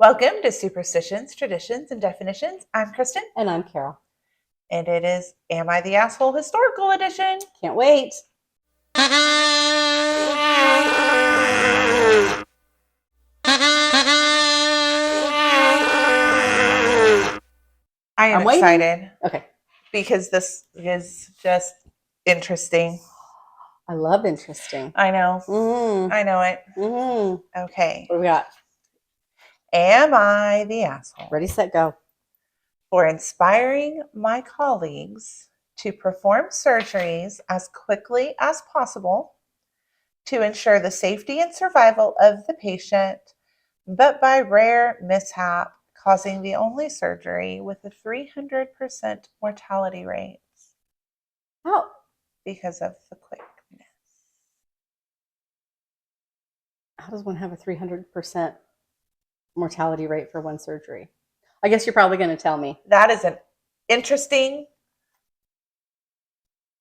Welcome to Superstitions, Traditions, and Definitions. I'm Kristen, And I'm Carol. and it is Am I the Asshole Historical Edition. Can't wait. I am I'm waiting. excited Okay. because this is just interesting. I love interesting. I know. Mm-hmm. I know it. Mm-hmm. Okay. What do we got? Am I the asshole Ready, set, go. for inspiring my colleagues to perform surgeries as quickly as possible to ensure the safety and survival of the patient, but by rare mishap causing the only surgery with a 300% mortality rate Oh, because of the quickness? how does one have a 300% mortality rate for one surgery? I guess you're probably going to tell me. That is an interesting.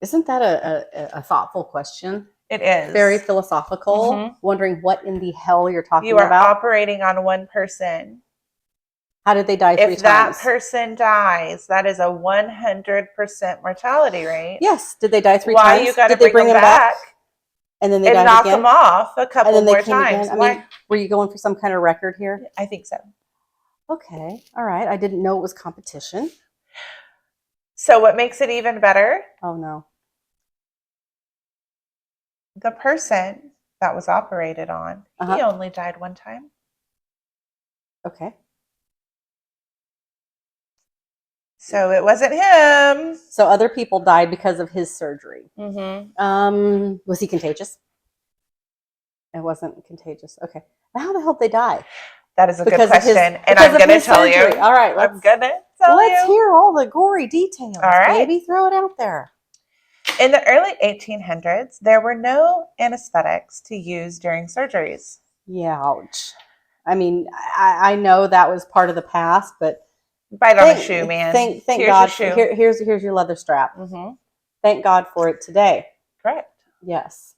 Isn't that a thoughtful question? It is. Very philosophical. Mhm. Wondering what in the hell you're talking You are about. operating on one person. How did they die 3 times? If that person dies, that is a 100% mortality rate. Yes. Did they die 3 Why times? you got to Did they bring them back and then they and died knock again? them off a couple And then they more came times? again? I mean, were you going for some kind of record here? I think so. Okay. All right. I didn't know it was competition. So what makes it even better? Oh, no. The person that was operated on, he only died one time. Okay. So it wasn't him. So other people died because of his surgery. Mm-hmm. Was he contagious? It wasn't contagious. Okay. How the hell did they die? That is a good question, and I'm going to tell you. All right, I'm going to tell you. Let's hear all the gory details, All right. baby. Throw it out there. In the early 1800s, there were no anesthetics to use during surgeries. Yeah, ouch. I mean, I know that was part of the past, but bite on a shoe, man. Thank Here's God. Your shoe. Here's your leather strap. Mm-hmm. Thank God for it today. Correct. Yes.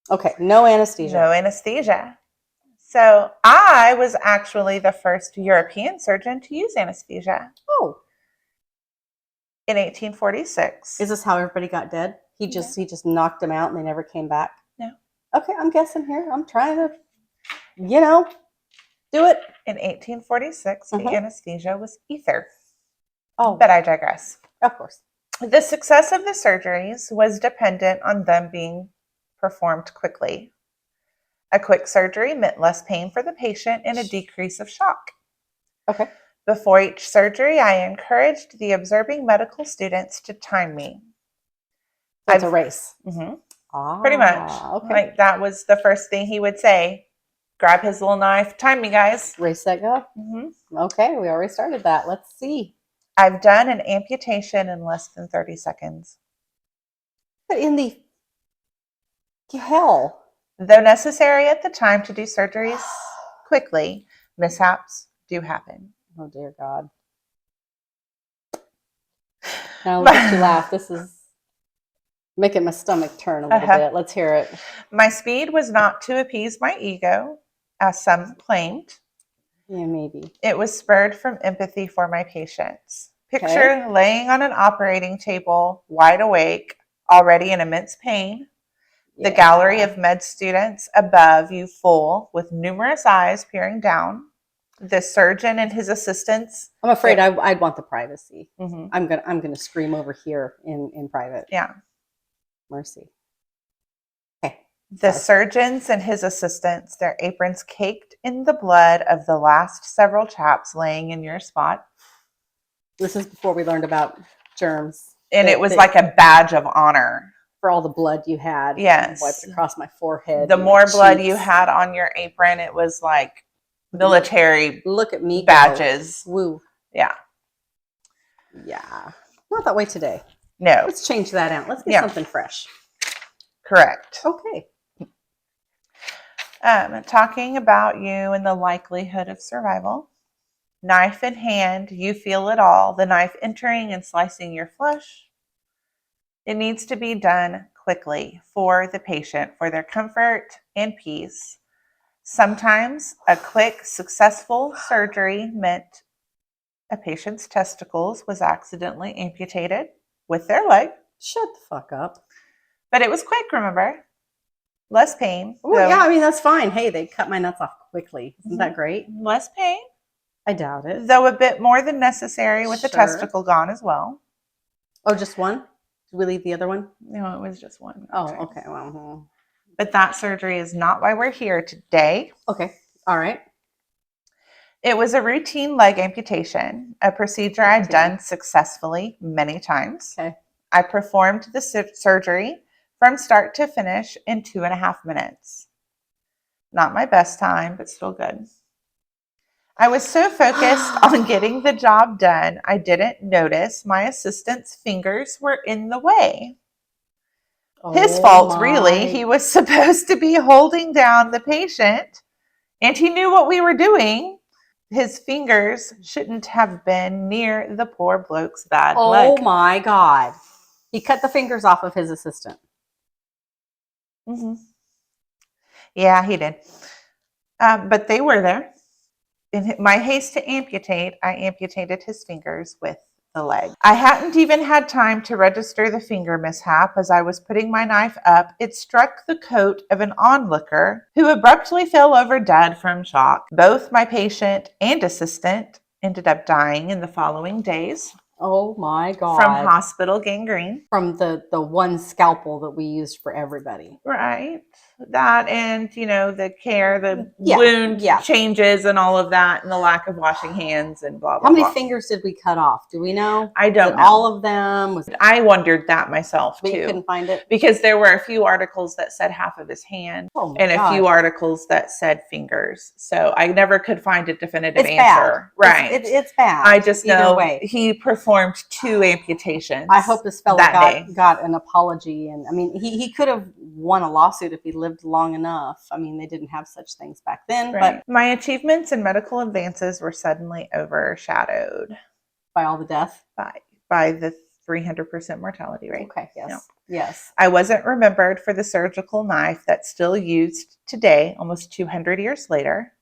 Okay. No anesthesia. No anesthesia. So I was actually the first European surgeon to use anesthesia. Oh. In 1846. Is this how everybody got dead? He just knocked them out and they never came back? No. Okay, I'm guessing here. I'm trying to, do it. In 1846, the anesthesia was ether. Oh. But I digress. Of course. The success of the surgeries was dependent on them being performed quickly. A quick surgery meant less pain for the patient and a decrease of shock. Okay. Before each surgery, I encouraged the observing medical students to time me. So it's a race. Mm-hmm. Pretty much. Okay. Like that was the first thing he would say. Grab his little knife. Time me, guys. Race, set, go. Mm-hmm. Okay, we already started that. Let's see. I've done an amputation in less than 30 seconds. But in the hell? Though necessary at the time to do surgeries quickly, mishaps do happen. Oh, dear God. Now look at you laugh. This is making my stomach turn a little bit. Let's hear it. My speed was not to appease my ego, as some claimed. Yeah, maybe. It was spurred from empathy for my patients. Picture laying on an operating table, wide awake, already in immense pain. The gallery of med students above you full, with numerous eyes peering down. The surgeon and his assistants. I'm afraid I'd want the privacy. Mm-hmm. I'm gonna scream over here in private. Yeah. Mercy. Okay. The surgeons and his assistants, their aprons caked in the blood of the last several chaps laying in your spot. This is before we learned about germs. And it was like a badge of honor. For all the blood you had. Yes. Wiped across my forehead. The more blood you had on your apron, it was like military Look at me badges. Go. Woo. Yeah. Yeah. Not that way today. No. Let's change that out. Let's get something fresh. Correct. Okay. Talking about you and the likelihood of survival. Knife in hand, you feel it all. The knife entering and slicing your flesh. It needs to be done quickly for the patient, for their comfort and peace. Sometimes a quick, successful surgery meant a patient's testicles was accidentally amputated with their leg. Shut the fuck up. But it was quick, remember? Less pain. Well, yeah, I mean, that's fine. Hey, they cut my nuts off quickly. Isn't that great? Less pain. I doubt it. Though a bit more than necessary with the testicle gone as well. Oh, just one? Did we leave the other one? No, it was just one. Oh, okay. Well, but that surgery is not why we're here today. Okay. All right. It was a routine leg amputation, a procedure I'd done successfully many times. Okay. I performed the surgery from start to finish in 2.5 minutes. Not my best time, but still good. I was so focused on getting the job done, I didn't notice my assistant's fingers were in the way. His fault, really. He was supposed to be holding down the patient, and he knew what we were doing. His fingers shouldn't have been near the poor bloke's bad leg. Oh my God. He cut the fingers off of his assistant. Mm-hmm. Yeah, he did. But they were there. In my haste to amputate, I amputated his fingers with the leg. I hadn't even had time to register the finger mishap. As I was putting my knife up, it struck the coat of an onlooker who abruptly fell over dead from shock. Both my patient and assistant ended up dying in the following days. Oh my God. From hospital gangrene. From the one scalpel that we used for everybody. Right. That and, the care, the wound changes and all of that, and the lack of washing hands and blah, blah, How many blah. fingers did we cut off? Do we know? I don't know. All of them? I wondered that myself, too. But you couldn't find it? Because there were a few articles that said half of his hand and a few articles that said fingers. So I never could find a definitive answer. Bad. Right. It's bad. I just know he performed 2 amputations. I hope this fella got an apology. And I mean, he could have won a lawsuit if he lived long enough. I mean, they didn't have such things back then. Right. But my achievements in medical advances were suddenly overshadowed by all the death, by the 300% mortality rate. Okay. Yes. Yes. I wasn't remembered for the surgical knife that's still used today, almost 200 years later,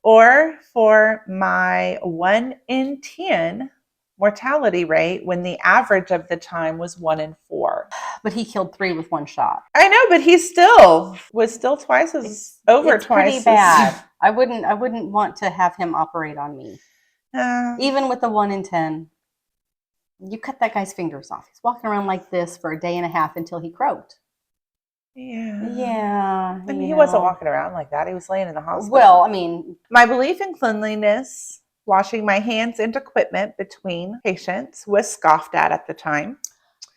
or for my 1 in 10 mortality rate when the average of the time was 1 in 4. But he killed 3 with 1 shot. I know, but he was still twice as it's twice. Pretty bad. I wouldn't want to have him operate on me. Even with the 1 in 10, you cut that guy's fingers off. He's walking around like this for a day and a half until he croaked. Yeah. I mean, he wasn't walking around like that. He was laying in the hospital. Well, I mean, my belief in cleanliness, washing my hands and equipment between patients, was scoffed at the time.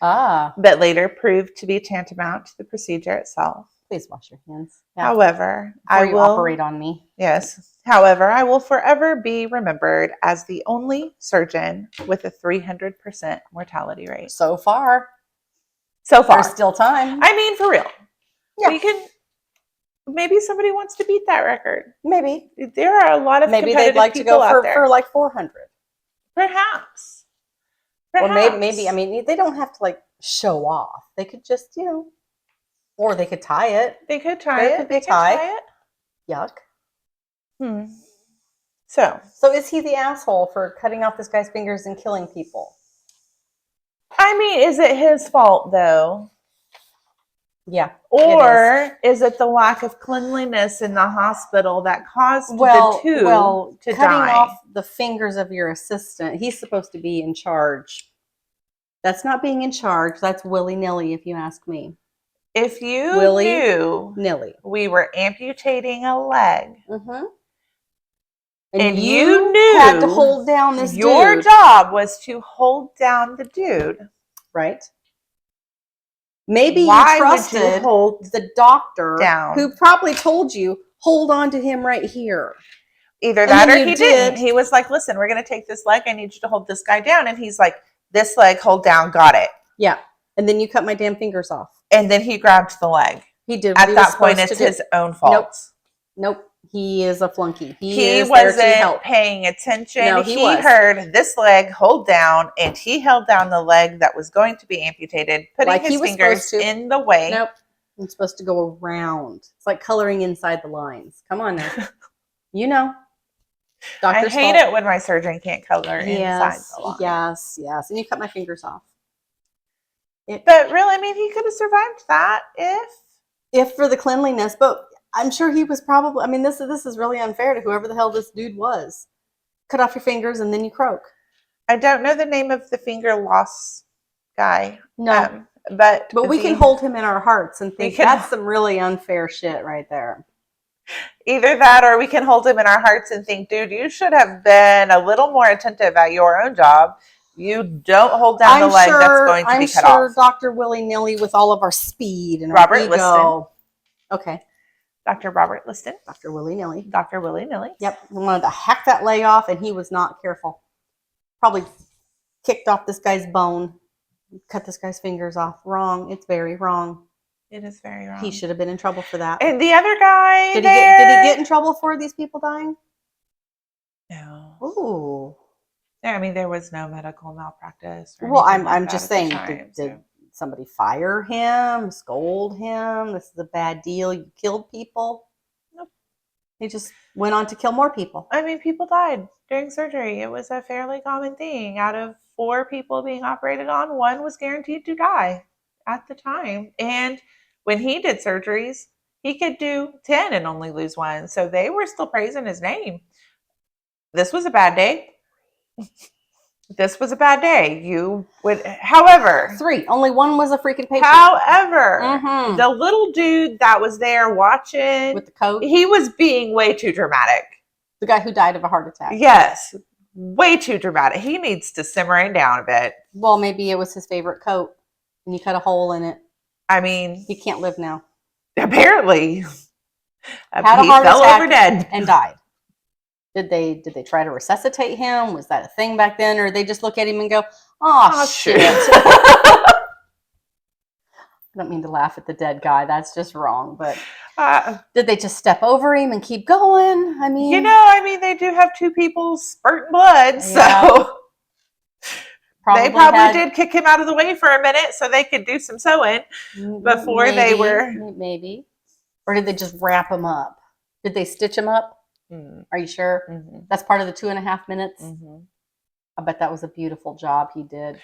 But later proved to be tantamount to the procedure itself. Please wash your hands. Yeah. However, I will operate on me. Yes. However, I will forever be remembered as the only surgeon with a 300% mortality rate. So far. There's still time. I mean, for real. Yeah. We can. Maybe somebody wants to beat that record. Maybe. There are a lot of maybe they'd like to go for like 400. Perhaps. Or maybe. I mean, they don't have to like show off. They could just, or they could tie it. They could tie it. They could tie it. Yuck. So is he the asshole for cutting off this guy's fingers and killing people? I mean, is it his fault though? Yeah. Or is it the lack of cleanliness in the hospital that caused the two to die? Cutting off the fingers of your assistant, he's supposed to be in charge. That's not being in charge. That's willy-nilly, if you ask me. If you knew we were amputating a leg, and you knew had to hold down this your job was to hold down the dude, right? Maybe you trusted the doctor who probably told you, hold on to him right here. Either that or he didn't. He was like, listen, we're going to take this leg. I need you to hold this guy down. And he's like, this leg, hold down. Got it. Yeah. And then you cut my damn fingers off. And then he grabbed the leg. He did. At that point, it's his own fault. Nope. He is a flunky. He wasn't paying attention. No, he heard this leg hold down, and he held down the leg that was going to be amputated, putting his fingers in the way. Nope. It's supposed to go around. It's like coloring inside the lines. Come on now. You know. Doctor's I hate it when my surgeon can't color inside the line. Yes. And you cut my fingers off. But really, I mean, he could have survived that if for the cleanliness. But I'm sure he was probably. I mean, this is really unfair to whoever the hell this dude was. Cut off your fingers and then you croak. I don't know the name of the finger loss guy. No, but we can hold him in our hearts and think that's some really unfair shit right there. Either that, or we can hold him in our hearts and think, dude, you should have been a little more attentive at your own job. You don't hold down the leg that's going to be cut off. I'm sure Dr. Willy-nilly with all of our speed and Robert our ego. Liston. Okay. Dr. Robert Liston. Dr. Willy-nilly. Dr. Willy-nilly. Yep. He wanted to hack that leg off, and he was not careful. Probably kicked off this guy's bone. Cut this guy's fingers off. Wrong. It's very wrong. It is very wrong. He should have been in trouble for that. And the other guy did he get in trouble for these people dying? No. Ooh. I mean, there was no medical malpractice. Well, I'm just saying, did somebody fire him, scold him? This is a bad deal. You killed people. Nope. He just went on to kill more people. I mean, people died during surgery. It was a fairly common thing. Out of 4 people being operated on, 1 was guaranteed to die at the time. And when he did surgeries, he could do 10 and only lose 1. So they were still praising his name. This was a bad day. This was a bad day. You would, however, 3. Only 1 was a freaking patient. However, the little dude that was there watching with the coat, he was being way too dramatic. The guy who died of a heart attack. Yes, way too dramatic. He needs to simmer it down a bit. Well, maybe it was his favorite coat, and you cut a hole in it. I mean, he can't live now. Apparently, had a heart fell attack over dead and died. Did they try to resuscitate him? Was that a thing back then, or they just look at him and go, "Oh shit"? I don't mean to laugh at the dead guy. That's just wrong. But did they just step over him and keep going? I mean, they do have 2 people spurting blood, so they probably did kick him out of the way for a minute so they could do some sewing before they were. Maybe. Or did they just wrap him up? Did they stitch him up? Are you sure? That's part of the 2.5 minutes? I bet that was a beautiful job he did.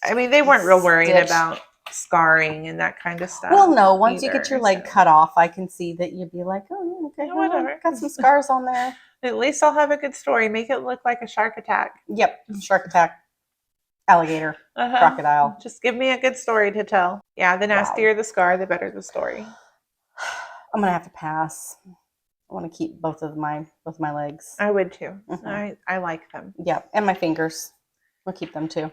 I mean, they weren't real worried about scarring and that kind of stuff. Well, no. Once you get your leg cut off, I can see that you'd be like, oh, yeah, okay, whatever. Got some scars on there. At least I'll have a good story. Make it look like a shark attack. Yep, shark attack. Alligator. Crocodile. Just give me a good story to tell. Yeah, the nastier the scar, the better the story. I'm going to have to pass. I want to keep both my legs. I would too. I like them. Yeah, and my fingers. We'll keep them too.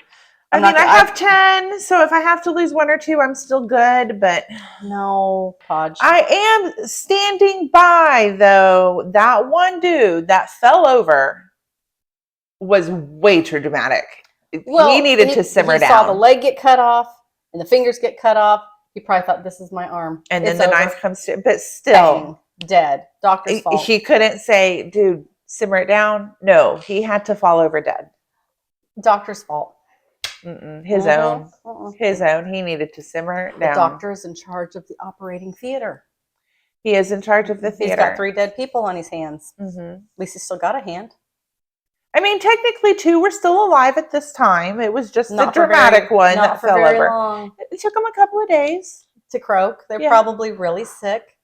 I have 10, so if I have to lose 1 or 2, I'm still good, but no, Podge. I am standing by, though. That one dude that fell over was way too dramatic. Well, he needed to simmer down. He saw the leg get cut off and the fingers get cut off. He probably thought, this is my arm. And then the knife comes to, but still. Bang, dead. Doctor's fault. He couldn't say, dude, simmer it down. No, he had to fall over dead. Doctor's fault. His own. His own. He needed to simmer down. The doctor is in charge of the operating theater. He is in charge of the theater. He's got 3 dead people on his hands. At least he's still got a hand. I mean, technically 2 were still alive at this time. It was just the dramatic one that fell over. Long. It took them a couple of days to croak. They're probably really sick.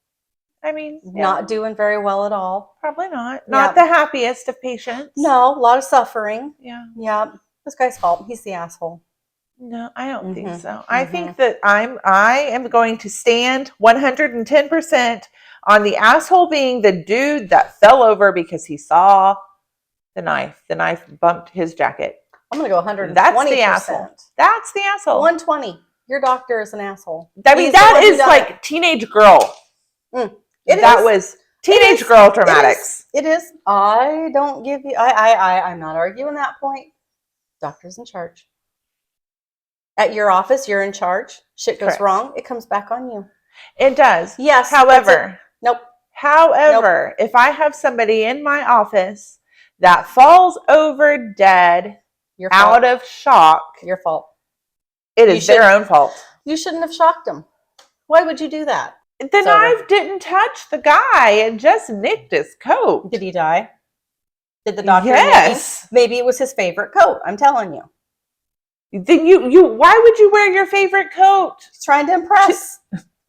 I mean, not doing very well at all. Probably not. Not the happiest of patients. No, a lot of suffering. Yeah. Yeah. This guy's fault. He's the asshole. No, I don't think so. I think that I am going to stand 110% on the asshole being the dude that fell over because he saw the knife. The knife bumped his jacket. I'm going to go 120%. That's the asshole. That's the asshole. 120. Your doctor is an asshole. I mean, that is like teenage girl. That was teenage girl dramatics. It is. I don't give you. I'm not arguing that point. Doctor's in charge. At your office, you're in charge. Shit goes wrong. It comes back on you. It does. Yes. However. Nope. However, if I have somebody in my office that falls over dead out of shock. Your fault. It is their own fault. You shouldn't have shocked them. Why would you do that? The knife didn't touch the guy. It just nicked his coat. Did he die? Did the doctor? Yes. Maybe it was his favorite coat. I'm telling you. Then you why would you wear your favorite coat? He's trying to impress.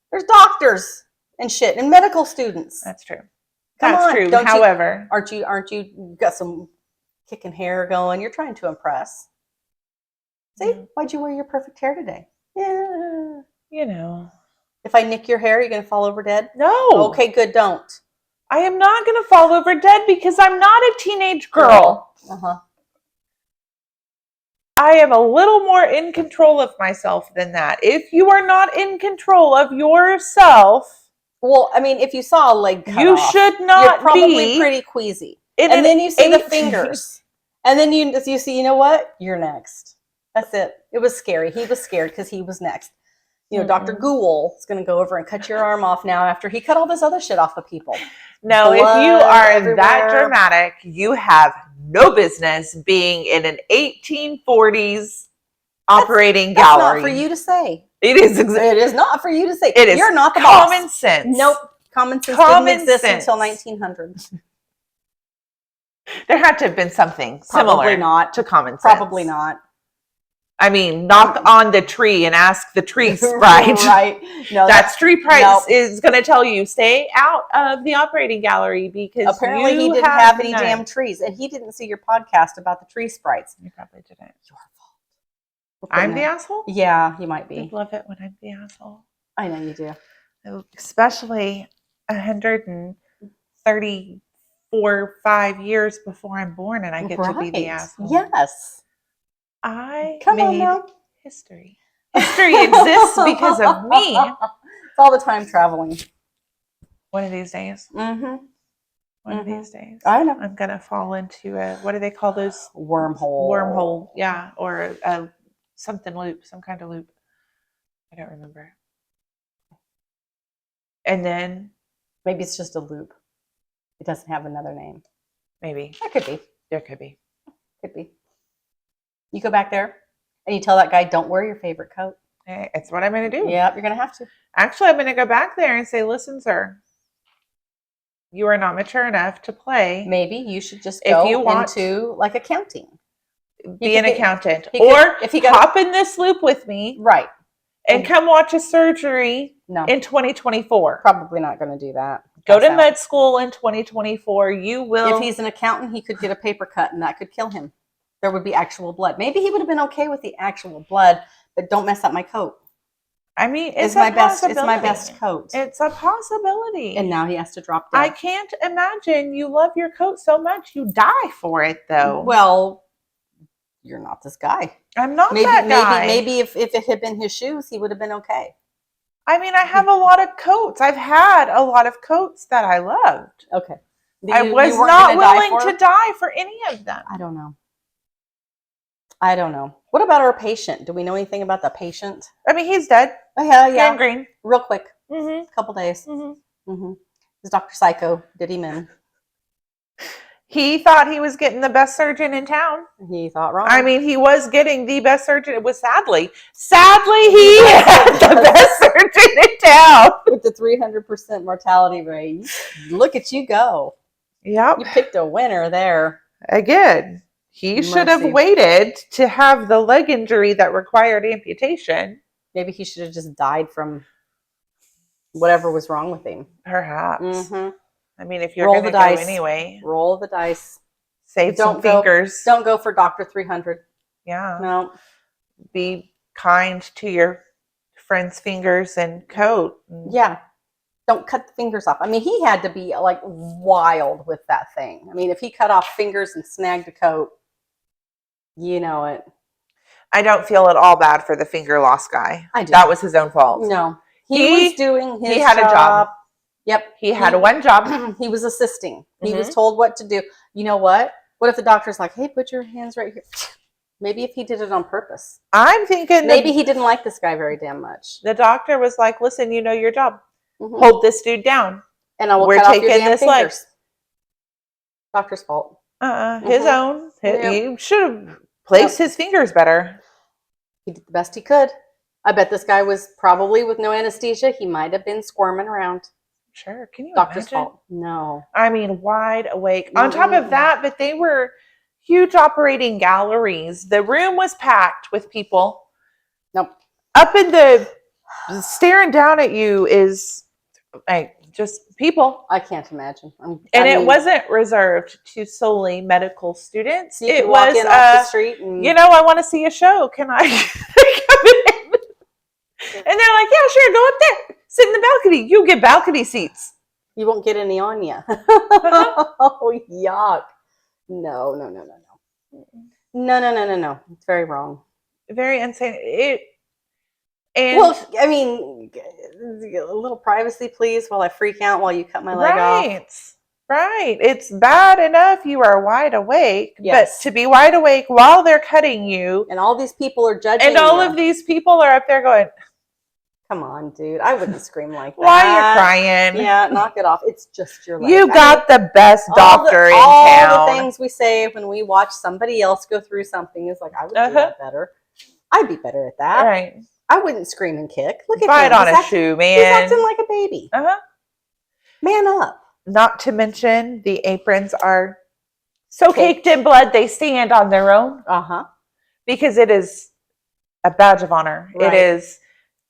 There's doctors and shit and medical students. That's true. That's true. However, aren't you got some kicking hair going? You're trying to impress. See, why'd you wear your perfect hair today? Yeah. You know. If I nick your hair, you're gonna fall over dead? No. Okay, good, don't. I am not gonna fall over dead because I'm not a teenage girl. I am a little more in control of myself than that. If you are not in control of yourself, well, I mean, if you saw a leg cut you off, should not you're probably pretty queasy. And then you see the fingers. And then you see, you know what? You're next. That's it. It was scary. He was scared because he was next. You know, Dr. Ghoul is going to go over and cut your arm off now after he cut all this other shit off of people. No, if you are that dramatic, you have no business being in an 1840s operating gallery. That's not for you to say. It is. It is not for you to say. It is. You're not the common boss. sense. Nope. Common sense didn't exist until 1900. There had to have been something similar to common sense. Probably not. I mean, knock on the tree and ask the tree sprite. Right. No, that tree sprite is going to tell you, stay out of the operating gallery because apparently he didn't have any damn trees. And he didn't see your podcast about the tree sprites. You probably didn't. Your fault. I'm the asshole? Yeah, you might be. I love it when I'm the asshole. I know you do. Especially 134, 5 years before I'm born and I get to be the asshole. Yes. I made history. History exists because of me. It's all the time traveling. One of these days. Mm-hmm. One of these days. I know. I'm going to fall into a, what do they call those? Wormhole. Wormhole, yeah. Or a something loop, some kind of loop. I don't remember. And then? Maybe it's just a loop. It doesn't have another name. Maybe. That could be. There could be. Could be. You go back there and you tell that guy, don't wear your favorite coat. Hey, it's what I'm going to do. Yeah, you're going to have to. Actually, I'm going to go back there and say, listen, sir, you are not mature enough to play. Maybe you should just go into like accounting. Be an accountant. Or hop in this loop with me. Right. And come watch a surgery in 2024. Probably not going to do that. Go to med school in 2024. You will. If he's an accountant, he could get a paper cut and that could kill him. There would be actual blood. Maybe he would have been okay with the actual blood, but don't mess up my coat. I mean, it's my best coat. It's a possibility. And now he has to drop dead. I can't imagine you love your coat so much you die for it, though. Well, you're not this guy. I'm not that guy. Maybe if it had been his shoes, he would have been okay. I mean, I have a lot of coats. I've had a lot of coats that I loved. Okay. I was not willing to die for any of them. I don't know. What about our patient? Do we know anything about the patient? I mean, he's dead. Oh, yeah. Gangrene. Real quick. Mm-hmm. Couple days. Is Dr. Psycho did him in? He thought he was getting the best surgeon in town. He thought wrong. I mean, he was getting the best surgeon. It was sadly, he had the best surgeon in town. With the 300% mortality rate. Look at you go. Yep. You picked a winner there. Again, he should have waited to have the leg injury that required amputation. Maybe he should have just died from whatever was wrong with him. Perhaps. Mm-hmm. I mean, if you're going to go anyway. Roll the dice. Save some fingers. Don't go for Dr. 300. Yeah. No. Be kind to your friend's fingers and coat. Yeah. Don't cut the fingers off. I mean, he had to be like wild with that thing. I mean, if he cut off fingers and snagged a coat, you know it. I don't feel at all bad for the finger loss guy. I do. That was his own fault. No. He was doing his job. He had a job. Yep. He had one job. He was assisting. He was told what to do. You know what? What if the doctor's like, hey, put your hands right here? Maybe if he did it on purpose. I'm thinking maybe he didn't like this guy very damn much. The doctor was like, listen, you know your job. Hold this dude down. And I will cut off your damn fingers. Doctor's fault. His own. He should have placed his fingers better. He did the best he could. I bet this guy was probably with no anesthesia. He might have been squirming around. Sure. Can you Doctor's imagine? fault. No. I mean, wide awake. On top of that, but they were huge operating galleries. The room was packed with people. Nope. Up in the staring down at you is like just people. I can't imagine. It wasn't reserved to solely medical students. So you it could walk was in off the street and I want to see a show. Can I come in? And they're like, yeah, sure, go up there. Sit in the balcony. You get balcony seats. You won't get any on you. Oh, yuck. No. No. It's very wrong. Very insane. Well, I mean, a little privacy, please, while I freak out while you cut my leg off. Right. It's bad enough you are wide awake, yes. But to be wide awake while they're cutting you. And all these people are judging and all of these people are up there going, come on, dude. I wouldn't scream like that. Why are you crying? Yeah, knock it off. It's just your life. You got the best doctor in town. All the things we say when we watch somebody else go through something is like, I would do that better. I'd be better at that. Right. I wouldn't scream and kick. Look at Bite on a shoe, man. He's acting like a baby. Man up. Not to mention the aprons are so caked in blood they stand on their own. Because it is a badge of honor. Right. It is.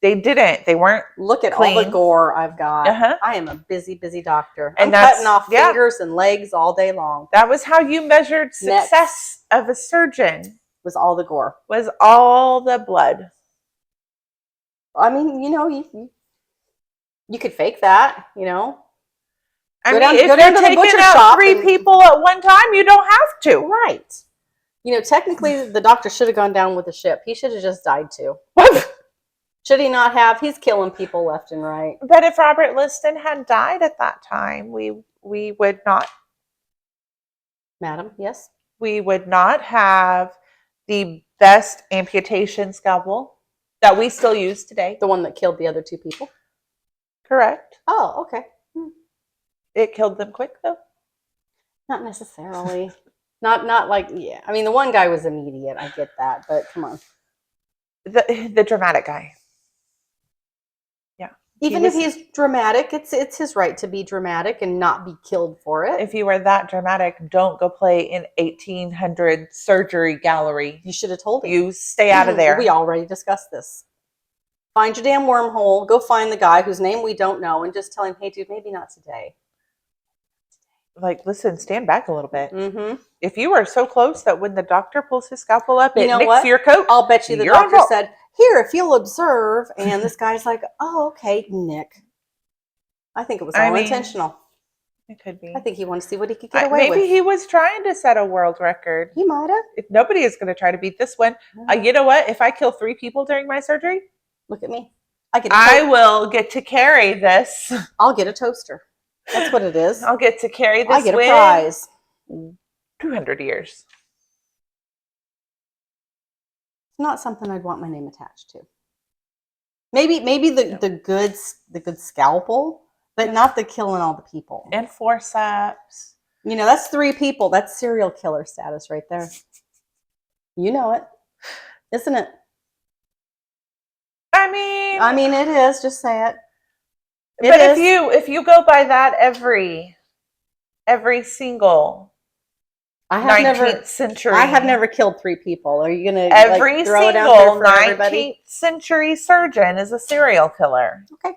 They weren't. Look at clean. All the gore I've got. I am a busy doctor. And I'm cutting off fingers and legs all day long. That was how you measured success of a surgeon. Was all the gore. Was all the blood. I mean, you could fake that, I mean, if you're taking out 3 people at one time, you don't have to. Right. Technically, the doctor should have gone down with the ship. He should have just died too. Should he not have? He's killing people left and right. But if Robert Liston had died at that time, we would not. Madam, yes? We would not have the best amputation scalpel that we still use today. The one that killed the other 2 people? Correct. Oh, okay. It killed them quick, though? Not necessarily. Not like, yeah. I mean, the one guy was immediate. I get that, but come on. The dramatic guy. Yeah. Even if he's dramatic, it's his right to be dramatic and not be killed for it. If you were that dramatic, don't go play in 1800 surgery gallery. You should have told him. You stay out of there. We already discussed this. Find your damn wormhole. Go find the guy whose name we don't know and just tell him, hey, dude, maybe not today. Like, listen, stand back a little bit. If you are so close that when the doctor pulls his scalpel up, it nicks your coat. I'll bet you the doctor said, here, if you'll observe. And this guy's like, oh, okay, Nick. I think it was all intentional. It could be. I think he wanted to see what he could get away with. Maybe he was trying to set a world record. He might have. If nobody is going to try to beat this one. You know what? If I kill 3 people during my surgery. Look at me. I will get to carry this. I'll get a toaster. That's what it is. I'll get to carry this. I get a prize. 200 years. It's not something I'd want my name attached to. Maybe the good scalpel, but not the killing all the people. And forceps. That's 3 people. That's serial killer status right there. You know it, isn't it? I mean, it is. Just say it. But if you go by that every single 19th century, I have never killed 3 people. Are you gonna every throw it single out there for 19th everybody? Century surgeon is a serial killer? Okay.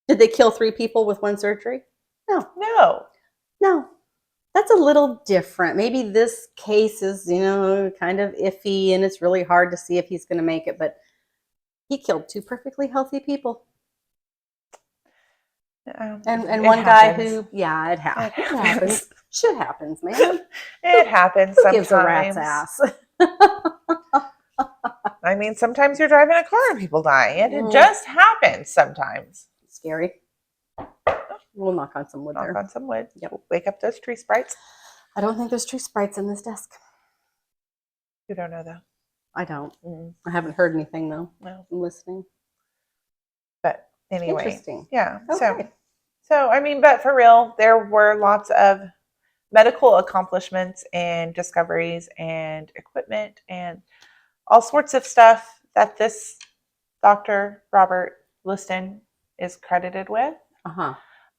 Did they kill 3 people with 1 surgery? No. That's a little different. Maybe this case is kind of iffy, and it's really hard to see if he's going to make it. But he killed 2 perfectly healthy people. And one guy who, it happens. Shit happens, man. It happens Who sometimes. Gives a rat's ass. I mean, sometimes you're driving a car and people die. It just happens sometimes. Scary. We'll knock on some wood there. Knock on some wood. Yep. Wake up those tree sprites. I don't think there's tree sprites in this desk. You don't know, though. I don't. I haven't heard anything, though. No. I'm listening. But anyway. Interesting. Yeah. Okay. So, I mean, but for real, there were lots of medical accomplishments and discoveries and equipment and all sorts of stuff that this Dr. Robert Liston is credited with. Uh-huh.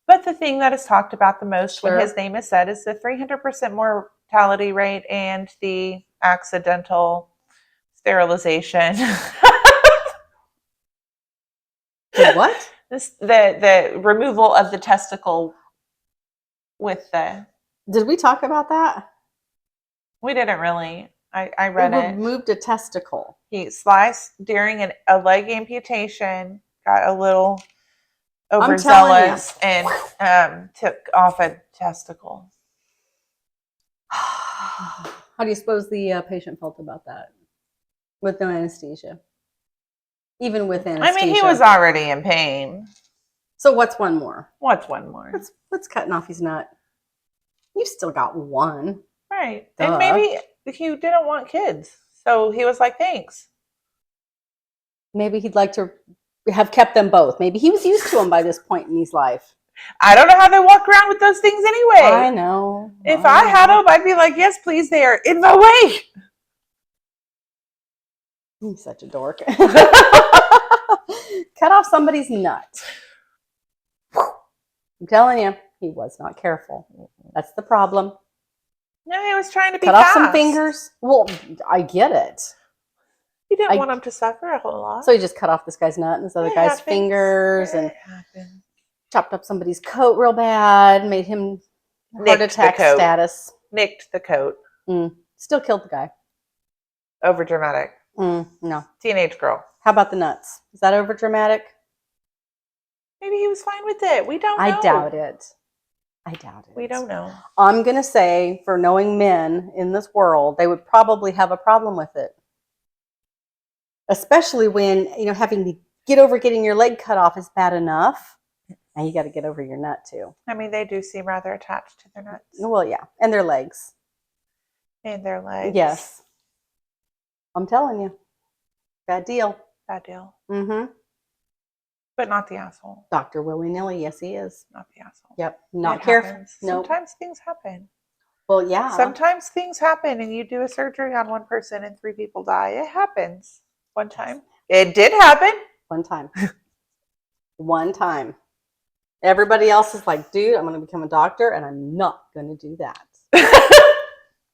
But the thing that is talked about the most Sure. when his name is said is the 300% mortality rate and the accidental sterilization. The what? The removal of the testicle with the... Did we talk about that? We didn't really. I read it. Removed a testicle. He sliced during a leg amputation, got a little overzealous, and took off a testicle. How do you suppose the patient felt about that? With no anesthesia? Even with anesthesia. I mean, he was already in pain. So what's one more? What's one more? What's cutting off his nut? You've still got one. Right. Duh. And maybe he didn't want kids. So he was like, thanks. Maybe he'd like to have kept them both. Maybe he was used to them by this point in his life. I don't know how they walk around with those things anyway. I know. If I had them, I'd be like, yes, please, they are in my way. He's such a dork. Cut off somebody's nut. I'm telling you, he was not careful. That's the problem. No, he was trying to be Cut fast. off some fingers. Well, I get it. He didn't want him to suffer a whole lot. So he just cut off this guy's nut and this other guy's fingers and chopped up somebody's coat real bad, made him heart attack status. Nicked the coat. Still killed the guy. Over dramatic. No. Teenage girl. How about the nuts? Is that over dramatic? Maybe he was fine with it. We don't know. I doubt it. We don't know. I'm going to say, for knowing men in this world, they would probably have a problem with it. Especially when, having to get over getting your leg cut off is bad enough. And you got to get over your nut too. I mean, they do seem rather attached to their nuts. Well, yeah. And their legs. Yes. I'm telling you. Bad deal. Bad deal. Mm-hmm. But not the asshole. Dr. Willy-nilly, yes he is. Not the asshole. Yep. Not careful. Nope. Sometimes things happen. Well, yeah. Sometimes things happen and you do a surgery on one person and 3 people die. It happens. One time. It did happen. One time. One time. Everybody else is like, dude, I'm going to become a doctor and I'm not going to do that.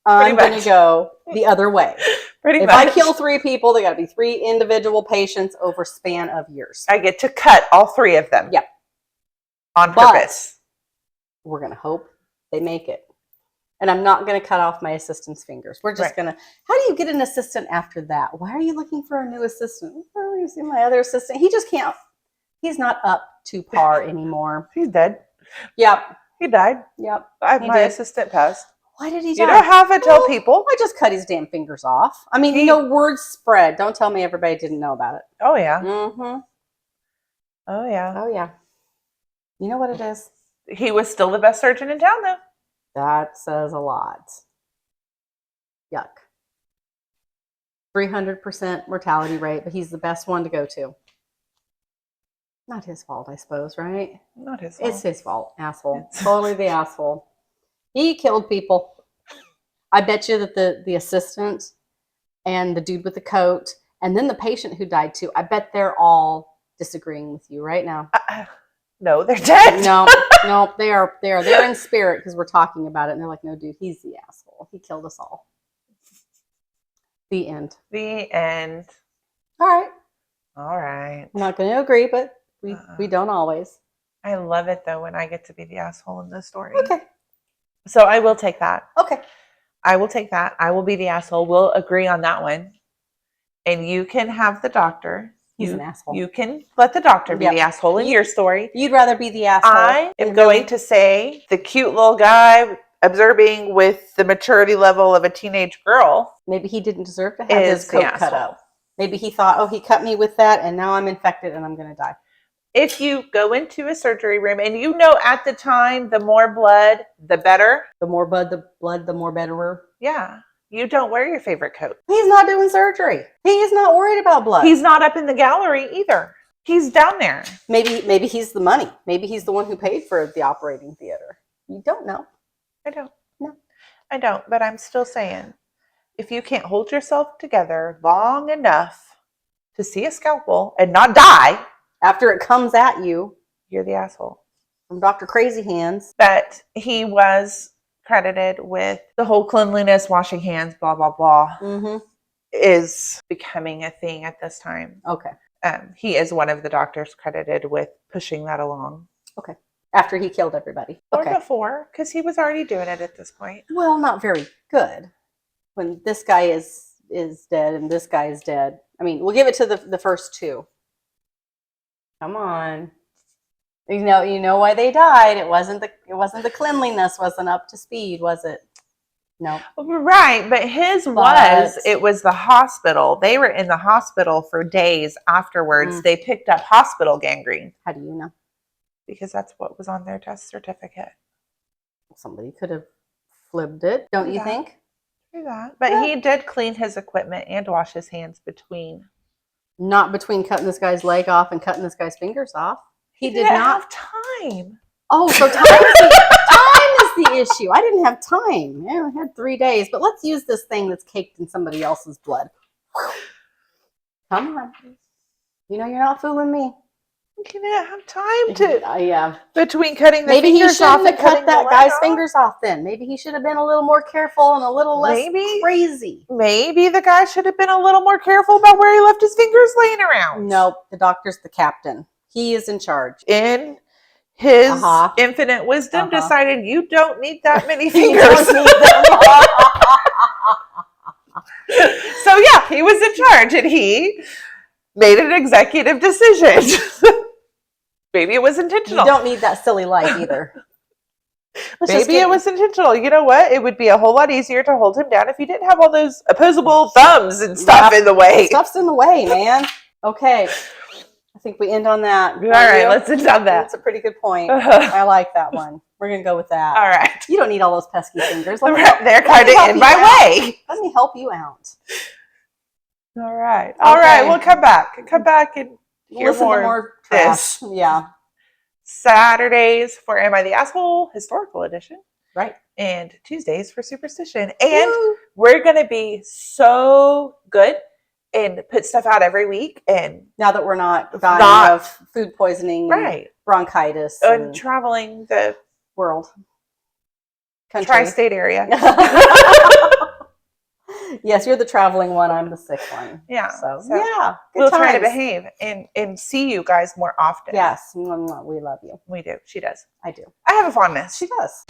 I'm going to go the other way. If I kill 3 people, they got to be 3 individual patients over a span of years. I get to cut all 3 of them. Yep. On purpose. We're going to hope they make it. And I'm not going to cut off my assistant's fingers. We're just going to... How do you get an assistant after that? Why are you looking for a new assistant? Oh, you see my other assistant. He just can't... He's not up to par anymore. He's dead. Yep. He died. Yep. My assistant passed. Why did he die? You don't have to tell people. I just cut his damn fingers off. I mean, words spread. Don't tell me everybody didn't know about it. Oh, yeah. Mm-hmm. Oh, yeah. Oh, yeah. You know what it is? He was still the best surgeon in town, though. That says a lot. Yuck. 300% mortality rate, but he's the best one to go to. Not his fault, I suppose, right? Not his fault. It's his fault, asshole. Totally the asshole. He killed people. I bet you that the assistant and the dude with the coat and then the patient who died too, I bet they're all disagreeing with you right now. No, they're dead. No, they're in spirit because we're talking about it and they're like, no, dude, he's the asshole. He killed us all. The end. The end. All right. I'm not going to agree, but we don't always. I love it though when I get to be the asshole in this story. Okay. So I will take that. Okay. I will take that. I will be the asshole. We'll agree on that one. And you can have the doctor. He's an asshole. You can let the doctor be the asshole in your story. You'd rather be the asshole. I am going to say the cute little guy observing with the maturity level of a teenage girl. Maybe he didn't deserve to have his coat cut up. Maybe he thought, oh, he cut me with that and now I'm infected and I'm going to die. If you go into a surgery room and you know at the time, the more blood, the better. The more blood, the more better. Yeah. You don't wear your favorite coat. He's not doing surgery. He is not worried about blood. He's not up in the gallery either. He's down there. Maybe he's the money. Maybe he's the one who paid for the operating theater. You don't know. I don't. No. I don't, but I'm still saying, if you can't hold yourself together long enough to see a scalpel and not die after it comes at you, you're the asshole. From Dr. Crazy Hands. But he was credited with the whole cleanliness, washing hands, blah, blah, blah, is becoming a thing at this time. Okay. He is one of the doctors credited with pushing that along. Okay. After he killed everybody. Or before, because he was already doing it at this point. Well, not very good. When this guy is dead and this guy is dead. I mean, we'll give it to the first two. Come on. You know why they died. It wasn't the cleanliness wasn't up to speed, was it? No. Right, but it was the hospital. They were in the hospital for days afterwards. They picked up hospital gangrene. How do you know? Because that's what was on their death certificate. Somebody could have flibbed it, don't you think? True that. But he did clean his equipment and wash his hands between. Not between cutting this guy's leg off and cutting this guy's fingers off. He did not have time. Oh, so time is the issue. I didn't have time. I only had 3 days. But let's use this thing that's caked in somebody else's blood. Come on. You know you're not fooling me. You didn't have time to. Yeah. Between cutting the maybe fingers he off shouldn't and have cut that guy's off. fingers off then. Maybe he should have been a little more careful and a little less crazy. Maybe the guy should have been a little more careful about where he left his fingers laying around. Nope. The doctor's the captain. He is in charge. In his infinite wisdom, decided you don't need that many fingers. So yeah, he was in charge and he made an executive decision. Maybe it was intentional. You don't need that silly light either. Maybe it was intentional. You know what? It would be a whole lot easier to hold him down if you didn't have all those opposable thumbs and stuff in the way. Stuff's in the way, man. Okay. I think we end on that. All right, let's end on that. That's a pretty good point. I like that one. We're going to go with that. All right. You don't need all those pesky fingers. They're kind of in my way. Let me help you out. All right. All right. We'll come back. Come back and hear more trash. Yeah. Saturdays for Am I the Asshole? Historical edition. Right. And Tuesdays for Superstition. And we're going to be so good and put stuff out every week. And now that we're not dying of food poisoning, bronchitis, and traveling the world, tri-state area. Yes, you're the traveling one. I'm the sick one. Yeah. So yeah, we'll try to behave and see you guys more often. Yes, we love you. We do. She does. I do. I have a fondness. She does.